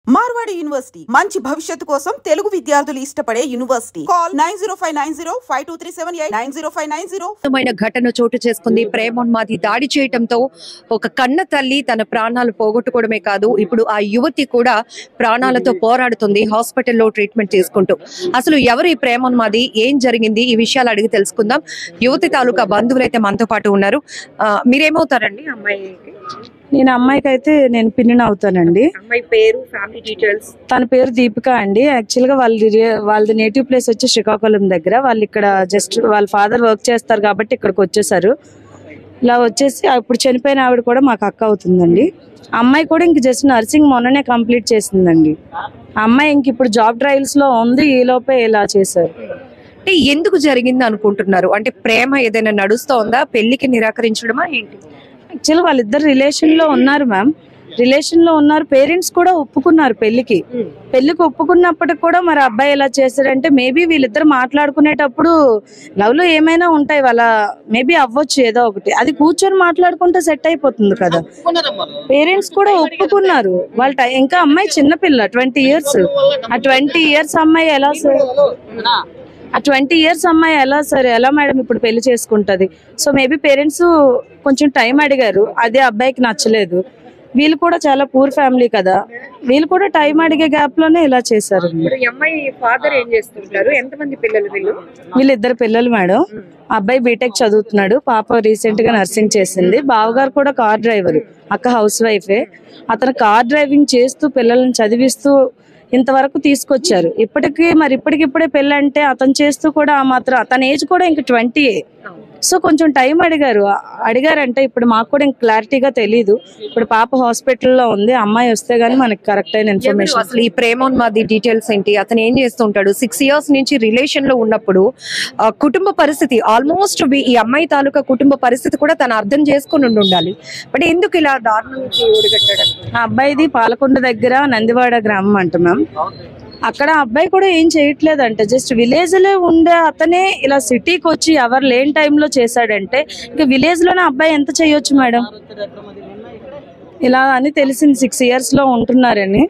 Marwadi university మంచి భవిష్యత్తు కోసం తెలుగు విద్యార్థులు ఇష్టపడే యూనివర్సిటీ. కాల్ 9059052378 905990. ఘటన చోటు చేసుకుంది. ప్రేమోన్మాది దాడి చేయడంతో ఒక కన్న తల్లి తన ప్రాణాలు పోగొట్టుకోవడమే కాదు, ఇప్పుడు ఆ యువతి కూడా ప్రాణాలతో పోరాడుతుంది హాస్పిటల్లో ట్రీట్మెంట్ తీసుకుంటూ. అసలు ఎవరు ఈ ప్రేమోన్మాది, ఏం జరిగింది, ఈ విషయాలు అడిగి తెలుసుకుందాం. యువతి తాలూకా బంధువులు అయితే మనతో పాటు ఉన్నారు. మీరేమవుతారండి అమ్మాయికి? నేను అమ్మాయికి అయితే నేను పిన్ని అవుతానండి. అమ్మాయి పేరు, ఫ్యామిలీ డీటెయిల్స్? తన పేరు దీపిక అండి. యాక్చువల్ గా వాళ్ళది నేటివ్ ప్లేస్ వచ్చి శ్రీకాకుళం దగ్గర. వాళ్ళు ఇక్కడ జస్ట్ వాళ్ళ ఫాదర్ వర్క్ చేస్తారు కాబట్టి ఇక్కడికి వచ్చేసారు. ఇలా వచ్చేసి ఇప్పుడు చనిపోయిన ఆవిడ కూడా మాకు అక్క అవుతుందండి. అమ్మాయి కూడా ఇంక జస్ట్ నర్సింగ్ మొన్ననే కంప్లీట్ చేసిందండి. అమ్మాయి ఇంక ఇప్పుడు జాబ్ ట్రయల్స్ లో ఉంది. ఈ లోపే ఇలా చేశారు. అంటే ఎందుకు జరిగింది అనుకుంటున్నారు? అంటే ప్రేమ ఏదైనా నడుస్తోందా? పెళ్లికి నిరాకరించడమా ఏంటి? యాక్చువల్గా వాళ్ళిద్దరు రిలేషన్ లో ఉన్నారు మ్యామ్. రిలేషన్ లో ఉన్నారు. పేరెంట్స్ కూడా ఒప్పుకున్నారు పెళ్లికి ఒప్పుకున్నప్పటికి కూడా మరి అబ్బాయి ఎలా చేశాడంటే మేబీ వీళ్ళిద్దరు మాట్లాడుకునేటప్పుడు లవ్ లో ఏమైనా ఉంటాయి. వాళ్ళ మేబీ అవ్వచ్చు ఏదో ఒకటి. అది కూర్చొని మాట్లాడుకుంటే సెట్ అయిపోతుంది కదా. పేరెంట్స్ కూడా ఒప్పుకున్నారు. వాళ్ళ ఇంకా అమ్మాయి చిన్నపిల్ల, 20 years. ఆ 20 years అమ్మాయి ఎలా ఆ 20 years అమ్మాయి ఎలా మేడం ఇప్పుడు పెళ్లి చేసుకుంటది? సో మేబీ పేరెంట్స్ కొంచెం టైం అడిగారు. అదే అబ్బాయికి నచ్చలేదు. వీళ్ళు కూడా చాలా పూర్ ఫ్యామిలీ కదా, వీళ్ళు కూడా టైం అడిగే గ్యాప్ లోనే ఇలా చేశారు. వీళ్ళిద్దరు పిల్లలు మేడం. అబ్బాయి బీటెక్ చదువుతున్నాడు, పాప రీసెంట్ గా నర్సింగ్ చేసింది. బావగారు కూడా కార్ డ్రైవర్, అక్క హౌస్ వైఫే. అతను కార్ డ్రైవింగ్ చేస్తూ పిల్లల్ని చదివిస్తూ ఇంతవరకు తీసుకొచ్చారు. ఇప్పటికిప్పుడే పెళ్ళి అంటే అతను చేస్తూ కూడా ఆ మాత్రం అతని ఏజ్ కూడా ఇంక 20. సో కొంచెం టైం అడిగారంటే ఇప్పుడు మాకు కూడా ఇంక క్లారిటీగా తెలీదు. ఇప్పుడు పాప హాస్పిటల్లో ఉంది. అమ్మాయి వస్తే గానీ మనకి కరెక్ట్ అయిన ఇన్ఫర్మేషన్. అసలు ఈ ప్రేమోన్మాది డీటెయిల్స్ ఏంటి? అతను ఏం చేస్తుంటాడు? 6 years నుంచి రిలేషన్ లో ఉన్నప్పుడు కుటుంబ పరిస్థితి ఆల్మోస్ట్ ఈ అమ్మాయి తాలూకా కుటుంబ పరిస్థితి కూడా తను అర్థం చేసుకుని ఉండాలి. బట్ ఎందుకు ఇలా దారుణంగా ఊడిగట్టాడు? ఆ అబ్బాయిది పాలకొండ దగ్గర నందివాడ గ్రామం అంట మ్యామ్. అక్కడ అబ్బాయి కూడా ఏం చేయట్లేదంటే జస్ట్ విలేజ్ లో ఉండే అతనే ఇలా సిటీకి వచ్చి ఎవరు లేని టైంలో చేశాడంటే ఇంకా విలేజ్ లోనే అబ్బాయి ఎంత చేయొచ్చు మేడం? ఇలా అని తెలిసింది. 6 years లో ఉంటున్నారని.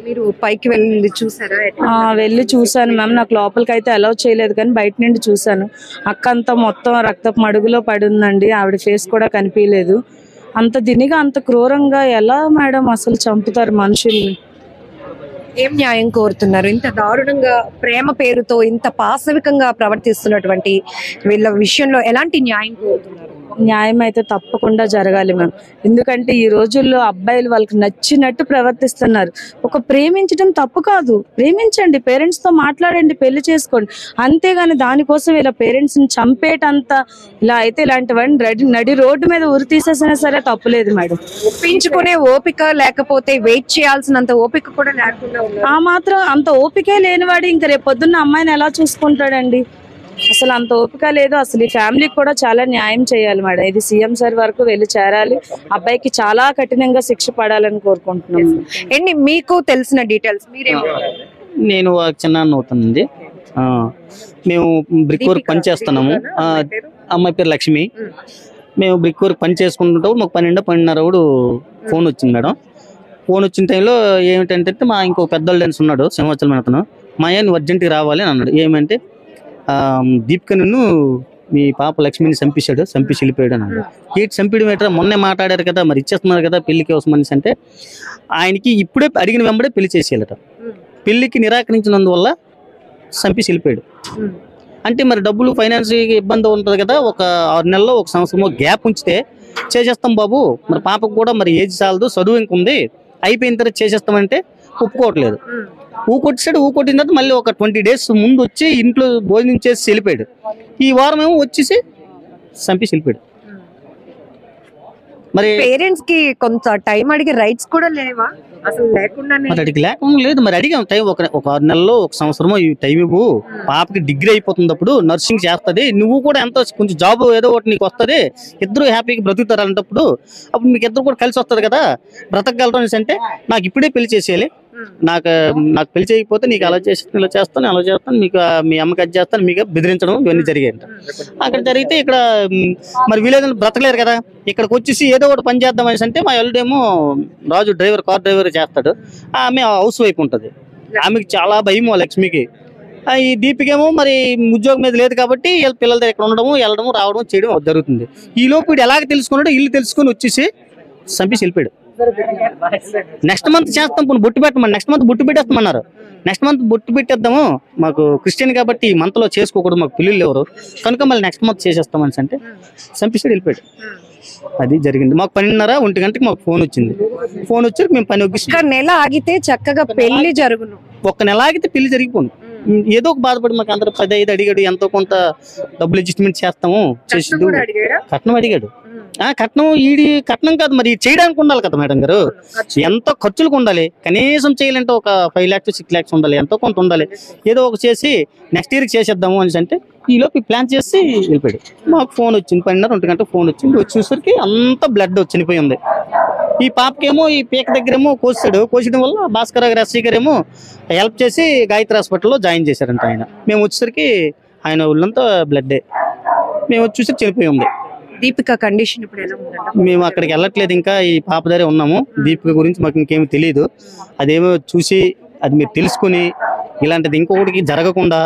మీరు పైకి వెళ్ళి చూసారా? వెళ్ళి చూసాను మ్యామ్. నాకు లోపలికి అయితే అలౌ చేయలేదు కానీ బయట నుండి చూసాను. అక్క అంతా మొత్తం రక్తపు మడుగులో పడి ఉందండి. ఆవిడ ఫేస్ కూడా కనిపించలేదు. అంత దినిగా అంత క్రూరంగా ఎలా మేడం అసలు చంపుతారు మనుషుల్ని? ఏం న్యాయం కోరుతున్నారు? ఇంత దారుణంగా ప్రేమ పేరుతో ఇంత పాశవికంగా ప్రవర్తిస్తున్నటువంటి వీళ్ళ విషయంలో ఎలాంటి న్యాయం కోరుతున్నారు? న్యాయం అయితే తప్పకుండా జరగాలి మ్యామ్. ఎందుకంటే ఈ రోజుల్లో అబ్బాయిలు వాళ్ళకి నచ్చినట్టు ప్రవర్తిస్తున్నారు. ప్రేమించడం తప్పు కాదు, ప్రేమించండి, పేరెంట్స్ తో మాట్లాడండి, పెళ్లి చేసుకోండి. అంతేగాని దానికోసం ఇలా పేరెంట్స్ ని చంపేటంత ఇలా అయితే ఇలాంటివన్నీ నడి రోడ్డు మీద ఉరి తీసేసినా సరే తప్పులేదు మేడం. ఒప్పించుకునే ఓపిక లేకపోతే వెయిట్ చేయాల్సినంత ఓపిక కూడా లేకుండా ఆ మాత్రం అంత ఓపికే లేనివాడు ఇంక రేపు పొద్దున్న అమ్మాయిని ఎలా చూసుకుంటాడండి? అసలు అంత ఓపిక లేదు. అసలు ఈ ఫ్యామిలీకి కూడా చాలా న్యాయం చేయాలి మేడం. ఇది సీఎం సార్ వరకు వెళ్ళి చేరాలి. అబ్బాయికి చాలా కఠినంగా శిక్ష పడాలని కోరుకుంటున్నాను. ఏంటి మీకు తెలిసిన డీటెయిల్స్? నేను చిన్న అవుతానండి. మేము బ్రిక్ వర్క్ పని చేస్తున్నాము. అమ్మాయి పేరు లక్ష్మి. మేము బ్రిక్ వర్క్ పని చేసుకుంటుంటాము. మాకు 12:30 ఫోన్ వచ్చింది మేడం. ఫోన్ వచ్చిన టైంలో ఏమిటంటే మా ఇంకో పెద్దోళ్ళు ఉన్నాడు, సింహాచలం అతను. మా అయ్య నువ్వు అర్జెంట్గా రావాలి అని అన్నాడు. ఏమంటే దీపిక నిన్ను మీ పాప లక్ష్మిని చంపేసి వెళ్ళిపోయాడు అని అన్నాడు. ఏంటి చంపేయడం ఏంటో, మొన్నే మాట్లాడారు కదా, మరి ఇచ్చేస్తున్నారు కదా పెళ్లికి అవసరం మనిషి అంటే ఆయనకి ఇప్పుడే అడిగిన వెంబడే పెళ్లి చేసేయాలట. పెళ్లికి నిరాకరించినందువల్ల చంపేసి వెళ్ళిపోయాడు. అంటే మరి డబ్బులు ఫైనాన్స్ ఇబ్బంది ఉంటుంది కదా, ఒక 6 నెలల్లో 1 సంవత్సరమో గ్యాప్ ఉంచితే చేసేస్తాం బాబు, మరి పాపకు కూడా మరి ఏజ్ చాలదు, చదువు ఇంకుంది, అయిపోయిన తర్వాత చేసేస్తామంటే ఒప్పుకోవట్లేదు. ఊకొట్టిన తర్వాత మళ్ళీ ఒక 20 days ముందు వచ్చి ఇంట్లో భోజనం చేసి వెళ్ళిపోయాడు. ఈ వారం ఏమో వచ్చేసి చంపేసి వెళ్ళిపోయాడు. మరి పేరెంట్స్ కి కొంత టైం అడిగే రైట్స్ కూడా లేవా? అసలు లేకుండా లేదు. మరి అడిగాం టైం, ఒక 6 నెలల్లో 1 సంవత్సరమో ఈ టైం ఇవ్వు, పాపకి డిగ్రీ అయిపోతుంది, అప్పుడు నర్సింగ్ చేస్తుంది, నువ్వు కూడా ఎంతో కొంచెం జాబ్ ఏదో ఒకటి నీకు వస్తుంది, ఇద్దరు హ్యాపీగా బ్రతుకుతారు అన్నప్పుడు అప్పుడు మీకు ఇద్దరు కూడా కలిసి వస్తుంది కదా, బ్రతకగలరు అనేసి అంటే నాకు ఇప్పుడే పెళ్లి చేసేయాలి, నాకు పెళ్లి చేయకపోతే నీకు అలా చేస్తాను, ఇలా చేస్తాను, అలా చేస్తాను, మీకు మీ అమ్మకి అది చేస్తాను, మీకు బెదిరించడం ఇవన్నీ జరిగాయి. అక్కడ జరిగితే ఇక్కడ మరి విలేజ్ బ్రతకలేరు కదా, ఇక్కడికి వచ్చేసి ఏదో ఒకటి పని చేద్దాం అనేసి అంటే మా అల్లుడేమో రాజు డ్రైవర్, కార్ డ్రైవర్ చేస్తాడు, ఆమె హౌస్ వైఫ్ ఉంటుంది, ఆమెకి చాలా భయం లక్ష్మికి. ఈ దీపికేమో మరి ఉద్యోగం మీద లేదు కాబట్టి పిల్లల దగ్గర ఇక్కడ ఉండడము, వెళ్ళడము, రావడం, చేయడం జరుగుతుంది. ఈ లోపు వీడు ఎలాగ తెలుసుకున్నాడో ఇల్లు తెలుసుకుని వచ్చేసి చంపేసి వెళ్ళిపోయాడు. నెక్స్ట్ మంత్ చేస్తాం, బొట్టు పెట్టమని, నెక్స్ట్ మంత్ బొట్టు పెట్టేస్తామన్నారు. నెక్స్ట్ మంత్ బొట్టు పెట్టేద్దాము, మాకు క్రిస్టియన్ కాబట్టి ఈ మంత్ లో చేసుకోకూడదు, మాకు పిల్లలు ఎవరు కనుక మళ్ళీ నెక్స్ట్ మంత్ చేసేస్తామని అంటే చంపేసి వెళ్ళిపోయాడు. అది జరిగింది. మాకు 12:30, 1 గంటకి మాకు ఫోన్ వచ్చింది. ఫోన్ వచ్చి మేము పని ఒగ్గి నెల ఆగితే చక్కగా పెళ్లి జరుగును, 1 నెల ఆగితే పెళ్లి జరిగిపోను. ఏదో ఒక బాధపడి మాకు అందరూ 10-5 అడిగాడు, ఎంతో కొంత డబ్బులు అడ్జస్ట్మెంట్ చేస్తాము చేసి కట్నం అడిగాడు. కట్నం కాదు మరి చేయడానికి ఉండాలి కదా మేడం గారు, ఎంతో ఖర్చులకు ఉండాలి, కనీసం చేయాలంటే ఒక 5 lakhs 6 lakhs ఉండాలి, ఎంతో కొంత ఉండాలి. ఏదో ఒక చేసి నెక్స్ట్ ఇయర్కి చేసేద్దాము అని అంటే ఈలోపు ప్లాన్ చేసి వెళ్ళిపోయాడు. మాకు ఫోన్ వచ్చింది, 12:30, 1 గంట ఫోన్ వచ్చింది. వచ్చేసరికి అంతా బ్లడ్ చనిపోయి ఉంది. ఈ పాపకేమో ఈ పీక దగ్గరేమో కోసడం వల్ల భాస్కర్ గారు, ఎస్సీ గారు ఏమో హెల్ప్ చేసి గాయత్రి హాస్పిటల్లో జాయిన్ చేశారంట ఆయన. మేము వచ్చేసరికి ఆయన ఒళ్ళంతా బ్లడ్డే, మేము వచ్చేసి చనిపోయి ఉంది. దీపిక కండిషన్ ఇప్పుడు ఎలా ఉందంట? మేము అక్కడికి వెళ్ళట్లేదు, ఇంకా ఈ పాప దగ్గరే ఉన్నాము. దీపిక గురించి మాకు ఇంకేమి తెలియదు. అదేమో చూసి అది మీరు తెలుసుకుని ఇలాంటిది ఇంకొకటికి జరగకుండా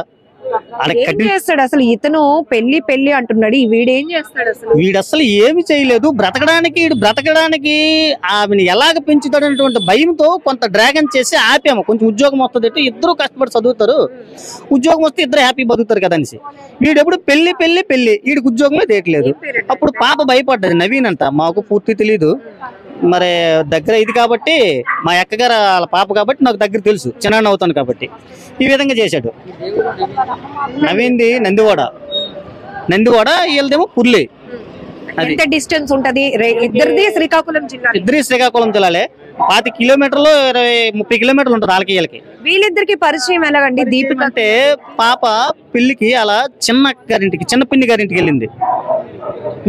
ఏం చేస్తాడు అసలు ఇతను? పెళ్లి అంటున్నాడు, వీడేం చేస్తాడు అసలు? వీడు అసలు ఏమి చేయలేదు. బ్రతకడానికి ఆమెను ఎలాగ పెంచుతాడు అనేటువంటి భయంతో కొంత డ్రాగన్ చేసి ఆపాము. కొంచెం ఉద్యోగం వస్తుంది, ఇద్దరు కష్టపడి చదువుతారు, ఉద్యోగం వస్తే ఇద్దరు హ్యాపీ బతుకుతారు కదా అనేసి. వీడెప్పుడు పెళ్లి వీడికి ఉద్యోగమే తీయట్లేదు. అప్పుడు పాప భయపడ్డది, నవీన్ అంట, మాకు పూర్తి తెలీదు. మరి దగ్గర ఇది కాబట్టి మా అక్కగారు వాళ్ళ పాప కాబట్టి నాకు దగ్గర తెలుసు, చిన్న అవుతాను కాబట్టి ఈ విధంగా చేశాడు. నవీన్ది నందివాడ, వీళ్ళదేమో పుర్లి. ఎంత డిస్టెన్స్ ఉంటది? ఇద్దరిది శ్రీకాకుళం జిల్లాలే. 5 కిలోమీటర్లు 30 కిలోమీటర్లు ఉంటుంది వాళ్ళకి వీళ్ళకి. వీళ్ళిద్దరికి పరిచయం ఎలాగండి? దీపిక అంటే పాప పెళ్లికి అలా చిన్న పిన్ని గారింటికి వెళ్ళింది.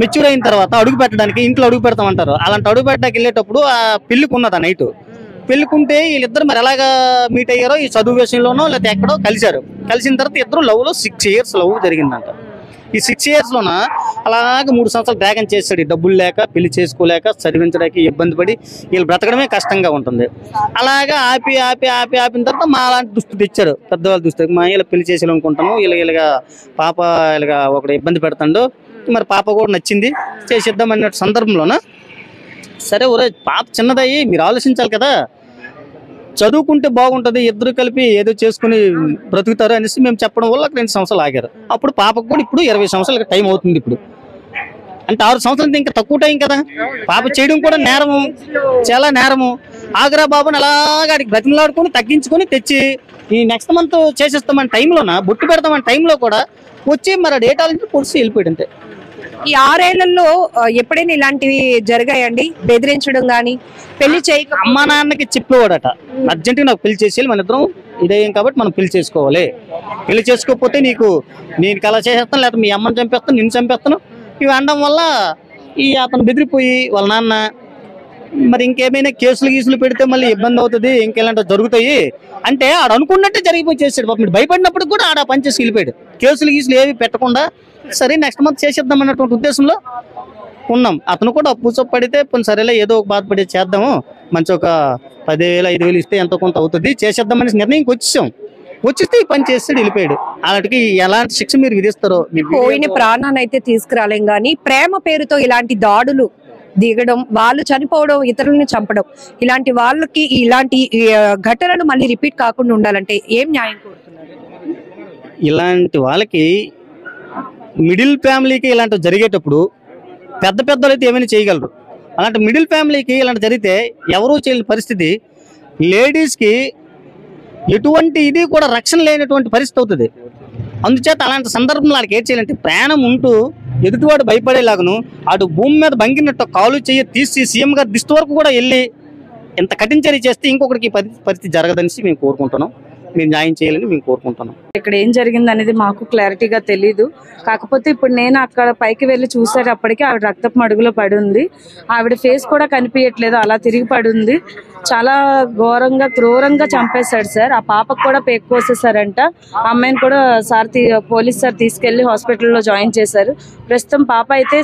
మెచ్యూర్ అయిన తర్వాత అడుగు పెట్టడానికి ఇంట్లో అడుగు పెడతామంటారు, అలాంటి అడుగు పెట్టడానికి వెళ్ళేటప్పుడు ఆ పెళ్లికి ఉన్నది నైట్. పెళ్లికుంటే వీళ్ళిద్దరు మరి ఎలాగా మీట్ అయ్యారో ఈ చదువు విషయంలోనో లేకపోతే ఎక్కడో కలిసిన తర్వాత ఇద్దరు లవ్ లో 6 years లవ్ జరిగిందంట. ఈ 6 years లోన అలాగే 3 సంవత్సరాలు డ్రాగన్ చేస్తాడు, డబ్బులు లేక, పెళ్లి చేసుకోలేక, చదివించడానికి ఇబ్బంది పడి వీళ్ళు బ్రతకడమే కష్టంగా ఉంటుంది. అలాగా ఆపిన తర్వాత మా అలాంటి దుస్తులు తెచ్చారు, పెద్దవాళ్ళు దుస్తులు. మా ఇలా పెళ్లి చేసేయాలనుకుంటాను, ఇలాగా పాప ఇలాగా ఒకటి ఇబ్బంది పెడతాడు, మరి పాప కూడా నచ్చింది, చేసేద్దాం అన్న సందర్భంలోన సరే ఒరే పాప చిన్నదయ్యి మీరు ఆలోచించాలి కదా, చదువుకుంటే బాగుంటది, ఇద్దరు కలిపి ఏదో చేసుకుని బ్రతుకుతారు అనేసి మేము చెప్పడం వల్ల 2 సంవత్సరాలు ఆగారు. అప్పుడు పాపకు కూడా ఇప్పుడు 20 సంవత్సరాలు టైం అవుతుంది. ఇప్పుడు అంటే 6 సంవత్సరాలు ఇంకా తక్కువ టైం కదా. పాప చేయడం కూడా నేరము, చాలా నేరము. ఆగ్రా బాబుని అలాగా బ్రతిమలాడుకొని తగ్గించుకొని తెచ్చి ఈ నెక్స్ట్ మంత్ చేసేస్తామని టైంలోన, బొట్టు పెడతామని టైంలో కూడా వచ్చి మరి డేటాలని పొడిచి వెళ్ళిపోయాడు అంతే. ఈ 6 ఏళ్లలో ఎప్పుడైనా ఇలాంటివి జరిగాయండి? బెదిరించడం గానీ, పెళ్లి చేయక అమ్మా నాన్నకి చెప్పేవాడట, అర్జెంటుగా నాకు పెళ్లి చేసేయాలి, మన ఇద్దరం ఇదేం కాబట్టి మనం పెళ్లి చేసుకోవాలి, పెళ్లి చేసుకోకపోతే నేను అలా చేసేస్తాను, లేకపోతే మీ అమ్మని చంపేస్తాను, నిన్ను చంపేస్తాను, ఇవి అనడం వల్ల అతను బెదిరిపోయి వాళ్ళ నాన్న మరి ఇంకేమైనా కేసులు పెడితే మళ్ళీ ఇబ్బంది అవుతుంది, ఇంకెలాంటి జరుగుతాయి అంటే ఆడు అనుకున్నట్టే జరిగిపోయి చేసాడు. పాపం భయపడినప్పుడు కూడా ఆడ పని చేసి వెళ్ళిపోయాడు. కేసులు ఏవి పెట్టకుండా సరే నెక్స్ట్ మంత్ చేసేద్దాం అన్నటువంటి ఉద్దేశంలో ఉన్నాం. అతను కూడా అప్పు పడితే సరేలే ఏదో ఒక బాధపడి చేద్దాము, మంచి ఒక 10,000 5,000 ఇస్తే ఎంతో కొంత అవుతుంది, చేసేద్దామని నిర్ణయంకి వచ్చిస్తే ఈ పని చేస్తాడు, వెళ్ళిపోయాడు. అలాంటికి ఎలాంటి శిక్ష మీరు విధిస్తారో? పోయిన ప్రాణాన్ని అయితే తీసుకురాలేం గానీ ప్రేమ పేరుతో ఇలాంటి దాడులు దిగడం, వాళ్ళు చనిపోవడం, ఇతరులని చంపడం, ఇలాంటి వాళ్ళకి ఇలాంటి ఘటనలు మళ్ళీ రిపీట్ కాకుండా ఉండాలంటే ఏం న్యాయం కోరుతున్నారు? ఇలాంటి వాళ్ళకి మిడిల్ ఫ్యామిలీకి ఇలాంటి జరిగేటప్పుడు పెద్దలు అయితే ఏమైనా చేయగలరు. అలాంటి మిడిల్ ఫ్యామిలీకి ఇలాంటి జరిగితే ఎవరూ చేయలేని పరిస్థితి, లేడీస్కి ఎటువంటి ఇది కూడా రక్షణ లేనటువంటి పరిస్థితి అవుతుంది. అందుచేత అలాంటి సందర్భంలో వాళ్ళకి ఏం చేయాలంటే ప్రాణం ఉంటూ ఎదుటివాడు భయపడేలాగను అటు భూమి మీద బంగినట్టు కాలు తీసి సీఎం గారి దిష్టి వరకు కూడా వెళ్ళి ఎంత కఠిన చర్య చేస్తే ఇంకొకరికి పరిస్థితి జరగదనేసి మేము కోరుకుంటున్నాం. మీరు న్యాయం చేయాలని మేము కోరుకుంటున్నాం. ఇక్కడ ఏం జరిగింది అనేది మాకు క్లారిటీగా తెలీదు. కాకపోతే ఇప్పుడు నేను అక్కడ పైకి వెళ్ళి చూసేటప్పటికి ఆవిడ రక్తపు మడుగులో పడి ఉంది. ఆవిడ ఫేస్ కూడా కనిపించట్లేదు, అలా తిరిగి పడి ఉంది. చాలా ఘోరంగా క్రూరంగా చంపేశాడు సార్. ఆ పాపకు కూడా పేక్ కోసేసారంట. ఆ అమ్మాయిని కూడా పోలీస్ సార్ తీసుకెళ్లి హాస్పిటల్లో జాయిన్ చేశారు. ప్రస్తుతం పాప అయితే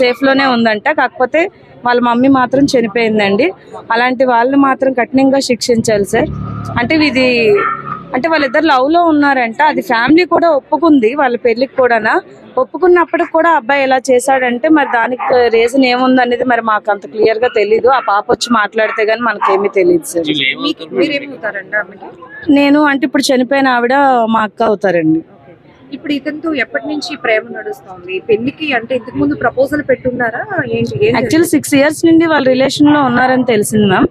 సేఫ్ లోనే ఉందంట. కాకపోతే వాళ్ళ మమ్మీ మాత్రం చనిపోయిందండి. అలాంటి వాళ్ళని మాత్రం కఠినంగా శిక్షించాలి సార్. అంటే వాళ్ళిద్దరు లవ్ లో ఉన్నారంట. అది ఫ్యామిలీ కూడా ఒప్పుకుంది వాళ్ళ పెళ్లికి కూడా. ఒప్పుకున్నప్పటికి కూడా అబ్బాయి ఎలా చేశాడంటే మరి దానికి రీజన్ ఏముంది అనేది మరి మాకు అంత క్లియర్ గా తెలీదు. ఆ పాప వచ్చి మాట్లాడితే గానీ మనకేమీ తెలియదు సార్. నేను అంటే ఇప్పుడు చనిపోయిన ఆవిడ మా అక్క అవుతారండి. ఇప్పుడు ఇతనితో ఎప్పటి నుంచి ప్రేమ నడుస్తుంది? పెళ్లికి అంటే ఇంతకు ముందు ప్రపోజల్ పెట్టున్నారా? యాక్చువల్లీ 6 years నుండి వాళ్ళ రిలేషన్ లో ఉన్నారని తెలిసింది మ్యామ్.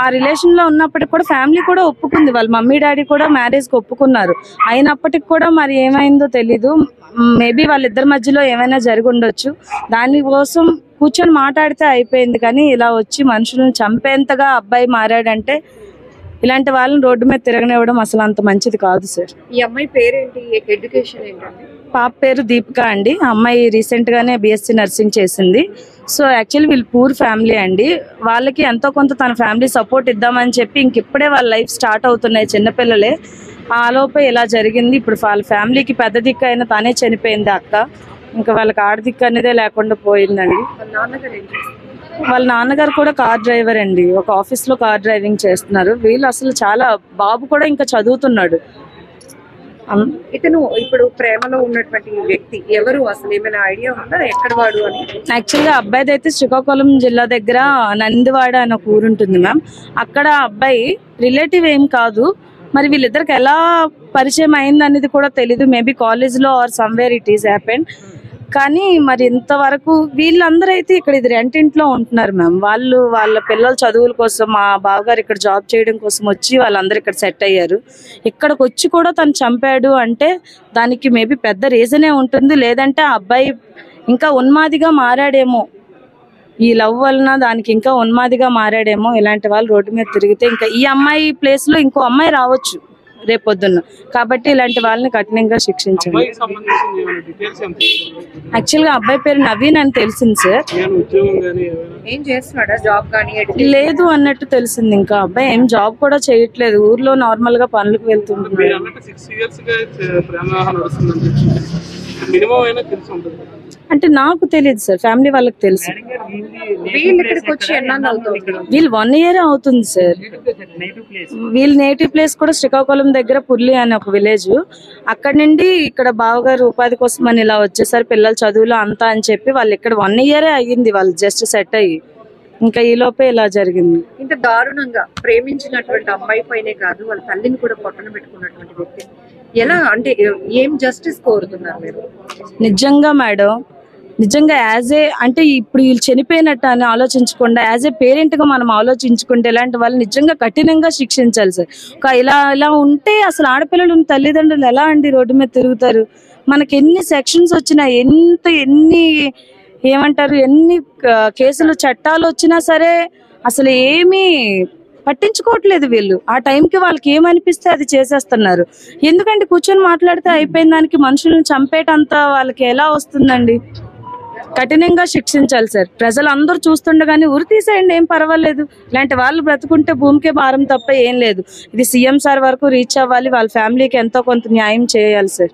ఆ రిలేషన్ లో ఉన్నప్పటికి కూడా ఫ్యామిలీ కూడా ఒప్పుకుంది. వాళ్ళ మమ్మీ డాడీ కూడా మ్యారేజ్ కి ఒప్పుకున్నారు. అయినప్పటికి కూడా మరి ఏమైందో తెలీదు. మేబీ వాళ్ళిద్దరి మధ్యలో ఏమైనా జరిగి ఉండొచ్చు. దానికోసం కూర్చొని మాట్లాడితే అయిపోయింది. కానీ ఇలా వచ్చి మనుషులను చంపేంతగా అబ్బాయి మారాడంటే ఇలాంటి వాళ్ళని రోడ్డు మీద తిరగనివ్వడం అసలు అంత మంచిది కాదు సార్. ఈ అమ్మాయి పేరేంటి? ఎడ్యుకేషన్ ఏంటండి? పాప పేరు దీపిక అండి. ఆ అమ్మాయి రీసెంట్ గానే BSc నర్సింగ్ చేసింది. సో యాక్చువల్లీ వీళ్ళు పూర్ ఫ్యామిలీ అండి. వాళ్ళకి ఎంతో కొంత తన ఫ్యామిలీ సపోర్ట్ ఇద్దామని చెప్పి ఇంకిప్పుడే వాళ్ళ లైఫ్ స్టార్ట్ అవుతున్నాయి. చిన్నపిల్లలే. ఆలోపే ఇలా జరిగింది. ఇప్పుడు వాళ్ళ ఫ్యామిలీకి పెద్ద దిక్కు అయినా తానే చనిపోయింది అక్క. ఇంకా వాళ్ళకి ఆడదిక్కు అనేదే లేకుండా పోయిందండి. వాళ్ళ నాన్నగారు కూడా కార్ డ్రైవర్ అండి. ఒక ఆఫీస్ లో కార్ డ్రైవింగ్ చేస్తున్నారు. వీళ్ళు అసలు చాలా బాబు కూడా ఇంకా చదువుతున్నాడు. ఇతను ఇప్పుడు ప్రేమలో ఉన్నటువంటి వ్యక్తి ఎవరు? అసలు ఏమైనా ఐడియా ఉందా ఎక్కడ వాడు అని? యాక్చువల్గా అబ్బాయిది అయితే శ్రీకాకుళం జిల్లా దగ్గర నందివాడ అని ఒక ఊరు ఉంటుంది మ్యామ్. అక్కడ అబ్బాయి రిలేటివ్ ఏం కాదు. మరి వీళ్ళిద్దరికి ఎలా పరిచయం అయింది అనేది కూడా తెలీదు. మేబీ కాలేజ్ లో or somewhere it is happen. కానీ మరి ఇంతవరకు వీళ్ళందరూ అయితే ఇక్కడ ఇది రెంట్ ఇంట్లో ఉంటున్నారు మ్యామ్. వాళ్ళ పిల్లల చదువుల కోసం మా బావగారు ఇక్కడ జాబ్ చేయడం కోసం వచ్చి వాళ్ళందరూ ఇక్కడ సెట్ అయ్యారు. ఇక్కడికి వచ్చి కూడా తను చంపాడు అంటే దానికి మేబీ పెద్ద రీజనే ఉంటుంది. లేదంటే ఆ అబ్బాయి ఇంకా ఉన్మాదిగా మారాడేమో. ఈ లవ్ వలన దానికి ఇంకా ఉన్మాదిగా మారాడేమో. ఇలాంటి వాళ్ళు రోడ్డు మీద తిరిగితే ఇంకా ఈ అమ్మాయి ప్లేస్ లో ఇంకో అమ్మాయి రావచ్చు రేపొద్దున్న. కాబట్టి ఇలాంటి వాళ్ళని కఠినంగా శిక్షించండి. యాక్చువల్గా అబ్బాయి పేరు నవీన్ అని తెలిసింది సార్. ఏం చేస్తున్నాడా? జాబ్ కానీ లేదు అన్నట్టు తెలిసింది. ఇంకా అబ్బాయి ఏం జాబ్ కూడా చేయట్లేదు. ఊర్లో నార్మల్ గా పనులకు వెళ్తుంటున్నాడు. అంటే నాకు తెలియదు సార్. ఫ్యామిలీ వాళ్ళకి తెలుసు. వీళ్ళు 1 year అవుతుంది సార్. వీళ్ళ నేటివ్ ప్లేస్ కూడా శ్రీకాకుళం దగ్గర పుర్లి అని ఒక విలేజ్. అక్కడ నుండి ఇక్కడ బావగారు ఉపాధి కోసం అని ఇలా వచ్చేసారు. పిల్లల చదువులు అంతా అని చెప్పి వాళ్ళు ఇక్కడ 1 year అయ్యింది వాళ్ళు జస్ట్ సెట్ అయ్యి. ఇంకా ఈ లోపే ఇలా జరిగింది. ఇంత దారుణంగా ప్రేమించినటువంటి అమ్మాయి పైనే కాదు వాళ్ళ తల్లిని కూడా పొట్టన పెట్టుకున్నటువంటి వ్యక్తి ఎలా అంటే ఏం జస్టిస్ కోరుతున్నారు మీరు? నిజంగా మేడం, నిజంగా అంటే ఇప్పుడు వీళ్ళు చనిపోయినట్టు అని ఆలోచించకుండా ఏ పేరెంట్ గా మనం ఆలోచించుకుంటే ఇలాంటి వాళ్ళు నిజంగా కఠినంగా శిక్షించాలి సార్. ఇలా ఉంటే అసలు ఆడపిల్లలు తల్లిదండ్రులు ఎలా అండి రోడ్డు మీద తిరుగుతారు? మనకి ఎన్ని సెక్షన్స్ వచ్చినా ఎన్ని కేసులు చట్టాలు వచ్చినా సరే అసలు ఏమీ పట్టించుకోవట్లేదు వీళ్ళు. ఆ టైంకి వాళ్ళకి ఏమనిపిస్తే అది చేసేస్తున్నారు. ఎందుకంటే కూర్చొని మాట్లాడితే అయిపోయిన దానికి మనుషులను చంపేటంత వాళ్ళకి ఎలా వస్తుందండి? కఠినంగా శిక్షించాలి సార్. ప్రజలందరూ చూస్తుండగానే ఉరి తీసేయండి, ఏం పర్వాలేదు. ఇలాంటి వాళ్ళు బ్రతుకుంటే భూమికే భారం తప్ప ఏం లేదు. ఇది CM సార్ వరకు రీచ్ అవ్వాలి. వాళ్ళ ఫ్యామిలీకి ఎంతో కొంత న్యాయం చేయాలి సార్.